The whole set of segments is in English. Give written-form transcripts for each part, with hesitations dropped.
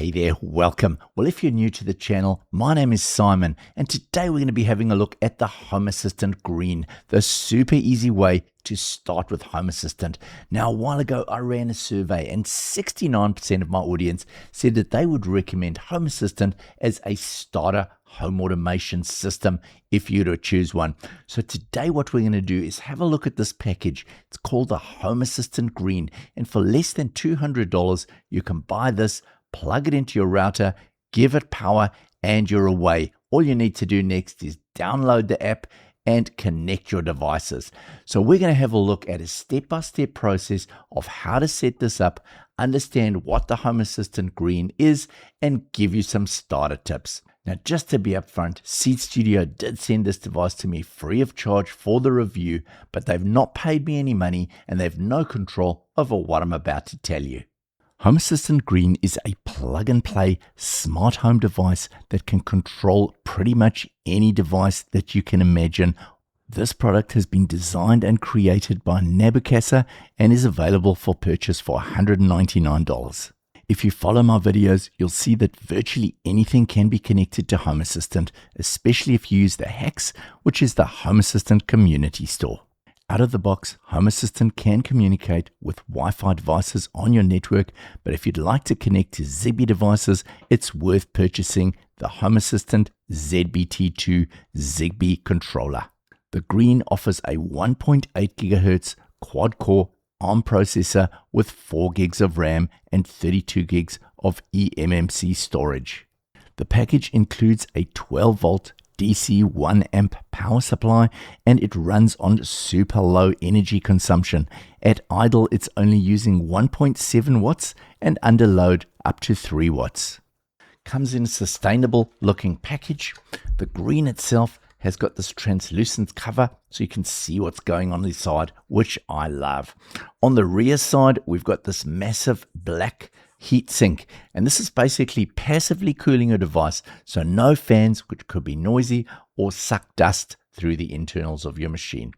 Hey there, welcome. Well, if you're new to the channel, my name is Simon, and today we're going to be having a look at the Home Assistant Green, the super easy way to start with Home Assistant. Now, a while ago, I ran a survey, and 69% of my audience said that they would recommend Home Assistant as a starter home automation system if you were to choose one. So today what we're going to do is have a look at this package. It's called the Home Assistant Green, and for less than $200, you can buy this, plug it into your router, give it power, and you're away. All you need to do next is download the app and connect your devices. So we're going to have a look at a step-by-step process of how to set this up, understand what the Home Assistant Green is, and give you some starter tips. Now, just to be upfront, Seed Studio did send this device to me free of charge for the review, but they've not paid me any money and they have no control over what I'm about to tell you. Home Assistant Green is a plug-and-play smart home device that can control pretty much any device that you can imagine. This product has been designed and created by Nabocasa and is available for purchase for $199. If you follow my videos, you'll see that virtually anything can be connected to Home Assistant, especially if you use the HACS, which is the Home Assistant Community Store. Out of the box, Home Assistant can communicate with Wi-Fi devices on your network, but if you'd like to connect to Zigbee devices, it's worth purchasing the Home Assistant ZBT2 Zigbee controller. The Green offers a 1.8 GHz quad-core ARM processor with 4 gigs of RAM and 32 gigs of eMMC storage. The package includes a 12-volt DC 1 amp power supply, and it runs on super low energy consumption. At idle, it's only using 1.7 watts and under load up to 3 watts. Comes in a sustainable looking package. The Green itself has got this translucent cover so you can see what's going on the side, which I love. On the rear side, we've got this massive black heat sink, and this is basically passively cooling your device, so no fans, which could be noisy or suck dust through the internals of your machine.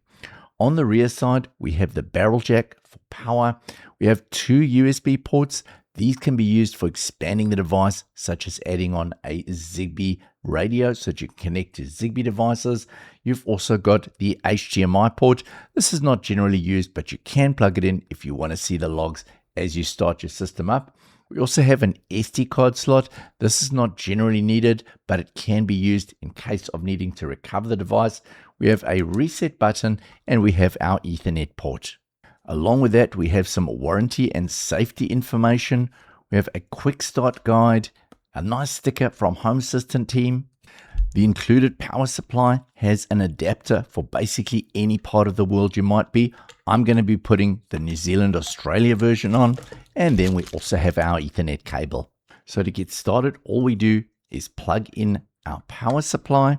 On the rear side, we have the barrel jack for power. We have 2 USB ports. These can be used for expanding the device, such as adding on a Zigbee radio so that you can connect to Zigbee devices. You've also got the HDMI port. This is not generally used, but you can plug it in if you want to see the logs as you start your system up. We also have an SD card slot. This is not generally needed, but it can be used in case of needing to recover the device. We have a reset button, and we have our Ethernet port. Along with that, we have some warranty and safety information. We have a quick start guide, a nice sticker from Home Assistant team. The included power supply has an adapter for basically any part of the world you might be. I'm going to be putting the New Zealand, Australia version on, and then we also have our Ethernet cable. So to get started, all we do is plug in our power supply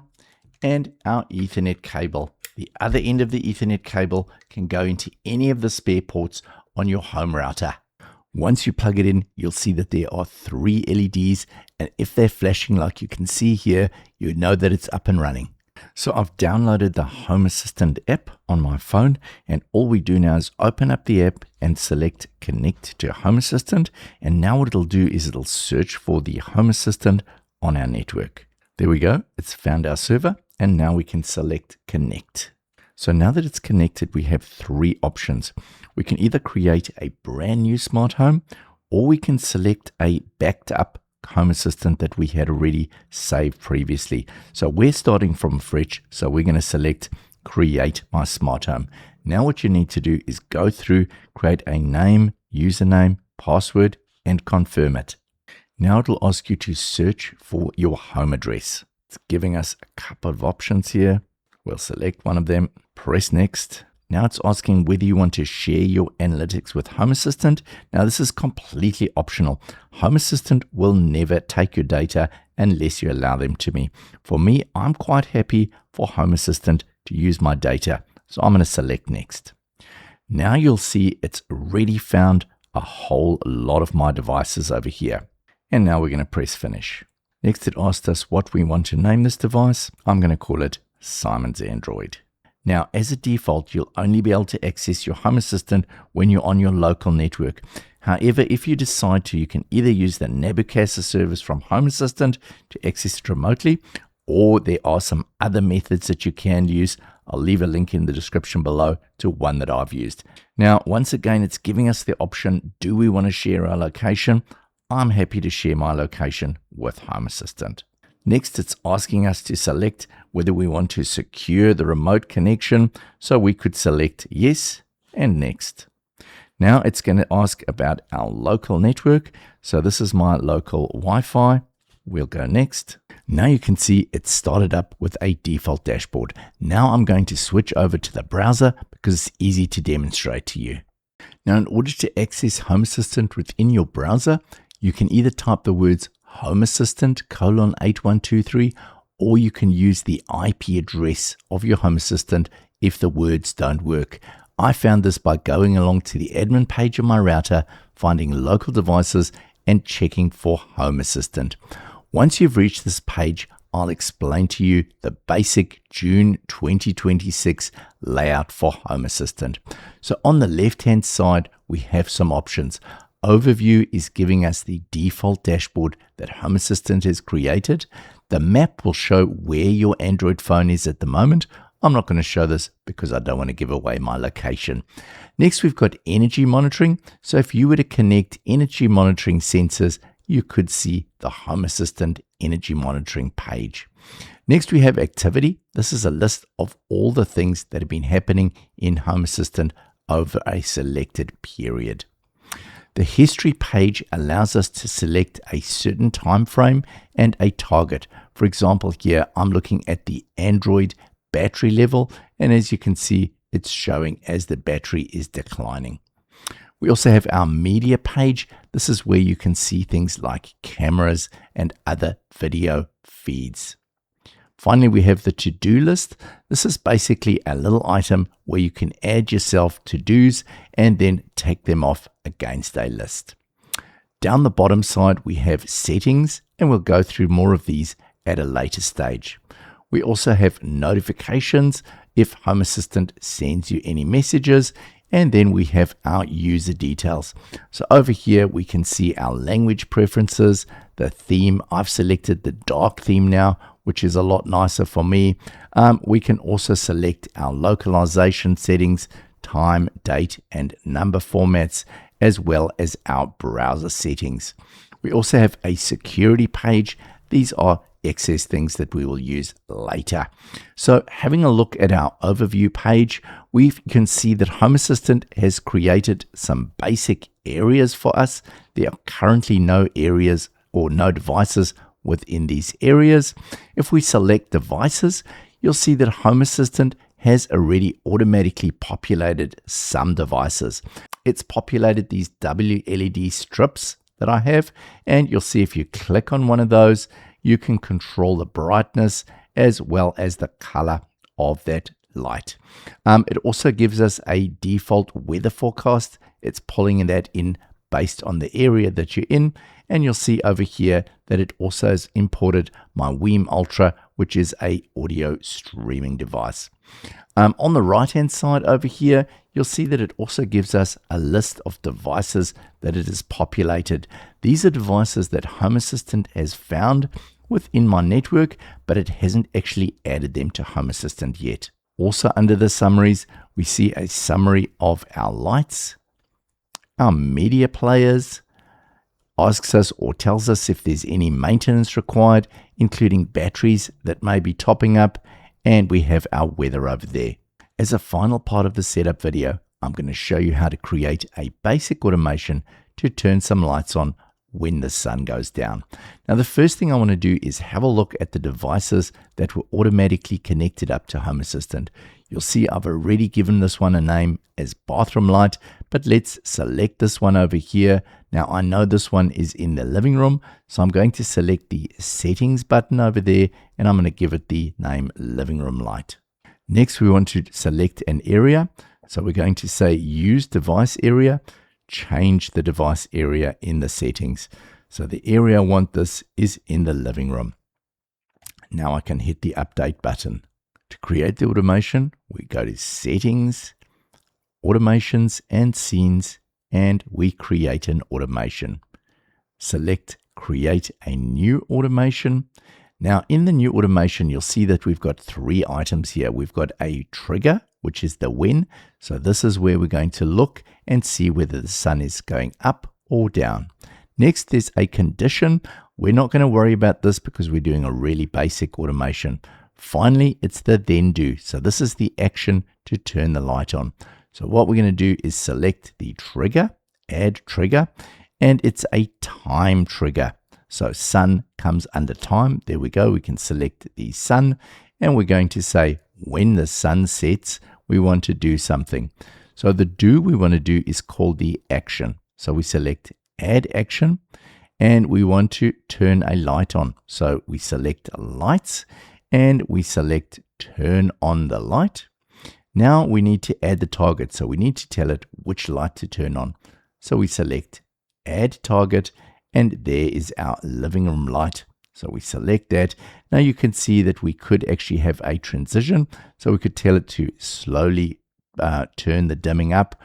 and our Ethernet cable. The other end of the Ethernet cable can go into any of the spare ports on your home router. Once you plug it in, you'll see that there are 3 LEDs, and if they're flashing like you can see here, you know that it's up and running. So I've downloaded the Home Assistant app on my phone, and all we do now is open up the app and select Connect to Home Assistant, and now what it'll do is it'll search for the Home Assistant on our network. There we go, it's found our server, and now we can select Connect. So now that it's connected, we have 3 options. We can either create a brand new smart home, or we can select a backed up Home Assistant that we had already saved previously. So we're starting from fresh, so we're going to select Create My Smart Home. Now what you need to do is go through, create a name, username, password, and confirm it. Now it'll ask you to search for your home address. It's giving us a couple of options here. We'll select one of them, press next. Now it's asking whether you want to share your analytics with Home Assistant. Now this is completely optional. Home Assistant will never take your data unless you allow them to me. For me, I'm quite happy for Home Assistant to use my data. So I'm going to select next. Now you'll see it's already found a whole lot of my devices over here. And now we're going to press finish. Next, it asked us what we want to name this device. I'm going to call it Simon's Android. Now, as a default, you'll only be able to access your Home Assistant when you're on your local network. However, if you decide to, you can either use the Nabucasa service from Home Assistant to access it remotely, or there are some other methods that you can use. I'll leave a link in the description below to one that I've used. Now, once again, it's giving us the option, do we want to share our location? I'm happy to share my location with Home Assistant. Next, it's asking us to select whether we want to secure the remote connection. So we could select yes and next. Now it's going to ask about our local network. So this is my local Wi-Fi. We'll go next. Now you can see it started up with a default dashboard. Now I'm going to switch over to the browser because it's easy to demonstrate to you. Now, in order to access Home Assistant within your browser, you can either type the words Home Assistant :8123, or you can use the IP address of your Home Assistant if the words don't work. I found this by going along to the admin page of my router, finding local devices, and checking for Home Assistant. Once you've reached this page, I'll explain to you the basic June 2026 layout for Home Assistant. So on the left-hand side, we have some options. Overview is giving us the default dashboard that Home Assistant has created. The map will show where your Android phone is at the moment. I'm not going to show this because I don't want to give away my location. Next, we've got energy monitoring. So if you were to connect energy monitoring sensors, you could see the Home Assistant energy monitoring page. Next, we have activity. This is a list of all the things that have been happening in Home Assistant over a selected period. The history page allows us to select a certain time frame and a target. For example, here I'm looking at the Android battery level, and as you can see, it's showing as the battery is declining. We also have our media page. This is where you can see things like cameras and other video feeds. Finally, we have the to-do list. This is basically a little item where you can add yourself to-dos and then take them off against a list. Down the bottom side, we have settings, and we'll go through more of these at a later stage. We also have notifications if Home Assistant sends you any messages, and then we have our user details. So over here, we can see our language preferences, the theme. I've selected the dark theme now, which is a lot nicer for me. We can also select our localization settings, time, date, and number formats, as well as our browser settings. We also have a security page. These are access things that we will use later. So having a look at our overview page, we can see that Home Assistant has created some basic areas for us. There are currently no areas or no devices within these areas. If we select devices, you'll see that Home Assistant has already automatically populated some devices. It's populated these WLED strips that I have, and you'll see if you click on one of those, you can control the brightness as well as the color of that light. It also gives us a default weather forecast. It's pulling that in based on the area that you're in. And you'll see over here that it also has imported my Weem Ultra, which is a audio streaming device. On the right hand side over here, you'll see that it also gives us a list of devices that it has populated. These are devices that Home Assistant has found within my network, but it hasn't actually added them to Home Assistant yet. Also under the summaries, we see a summary of our lights, our media players, asks us or tells us if there's any maintenance required, including batteries that may be topping up, and we have our weather over there. As a final part of the setup video, I'm going to show you how to create a basic automation to turn some lights on when the sun goes down. Now, the first thing I want to do is have a look at the devices that were automatically connected up to Home Assistant. You'll see I've already given this one a name as bathroom light, but let's select this one over here. Now, I know this one is in the living room, so I'm going to select the settings button over there, and I'm going to give it the name living room light. Next, we want to select an area. So we're going to say use device area, change the device area in the settings. So the area I want this is in the living room. Now I can hit the update button. To create the automation, we go to settings, automations and scenes, and we create an automation. Select create a new automation. Now in the new automation, you'll see that we've got 3 items here. We've got a trigger, which is the when. So this is where we're going to look and see whether the sun is going up or down. Next, there's a condition. We're not going to worry about this because we're doing a really basic automation. Finally, it's the then do. So this is the action to turn the light on. So what we're going to do is select the trigger, add trigger, and it's a time trigger. So sun comes under time. There we go. We can select the sun, and we're going to say when the sun sets, we want to do something. So the do we want to do is called the action. So we select add action, and we want to turn a light on. So we select lights, and we select turn on the light. Now we need to add the target. So we need to tell it which light to turn on. So we select add target, and there is our living room light. So we select that. Now you can see that we could actually have a transition. So we could tell it to slowly turn the dimming up,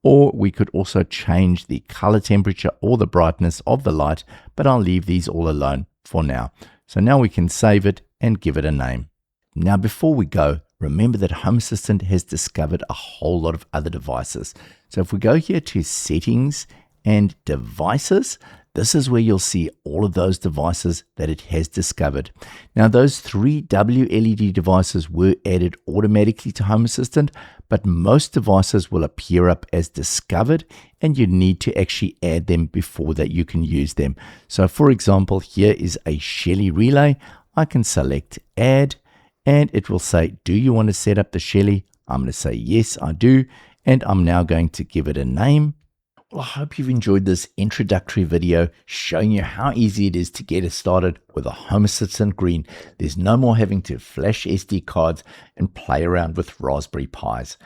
or we could also change the color temperature or the brightness of the light, but I'll leave these all alone for now. So now we can save it and give it a name. Now before we go, remember that Home Assistant has discovered a whole lot of other devices. So if we go here to settings and devices, this is where you'll see all of those devices that it has discovered. Now those 3 WLED devices were added automatically to Home Assistant, but most devices will appear up as discovered, and you need to actually add them before that you can use them. So for example, here is a Shelly relay. I can select add, and it will say, do you want to set up the Shelly? I'm going to say yes, I do, and I'm now going to give it a name. Well, I hope you've enjoyed this introductory video showing you how easy it is to get started with a Home Assistant Green. There's no more having to flash SD cards and play around with Raspberry Pis.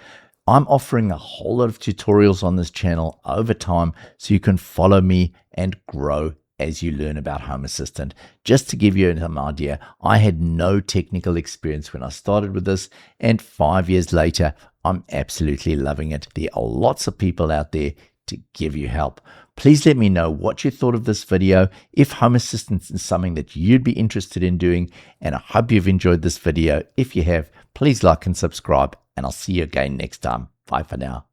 I'm offering a whole lot of tutorials on this channel over time so you can follow me and grow as you learn about Home Assistant. Just to give you an idea, I had no technical experience when I started with this, and 5 years later, I'm absolutely loving it. There are lots of people out there to give you help. Please let me know what you thought of this video, if Home Assistant is something that you'd be interested in doing, and I hope you've enjoyed this video. If you have, please like and subscribe, and I'll see you again next time. Bye for now.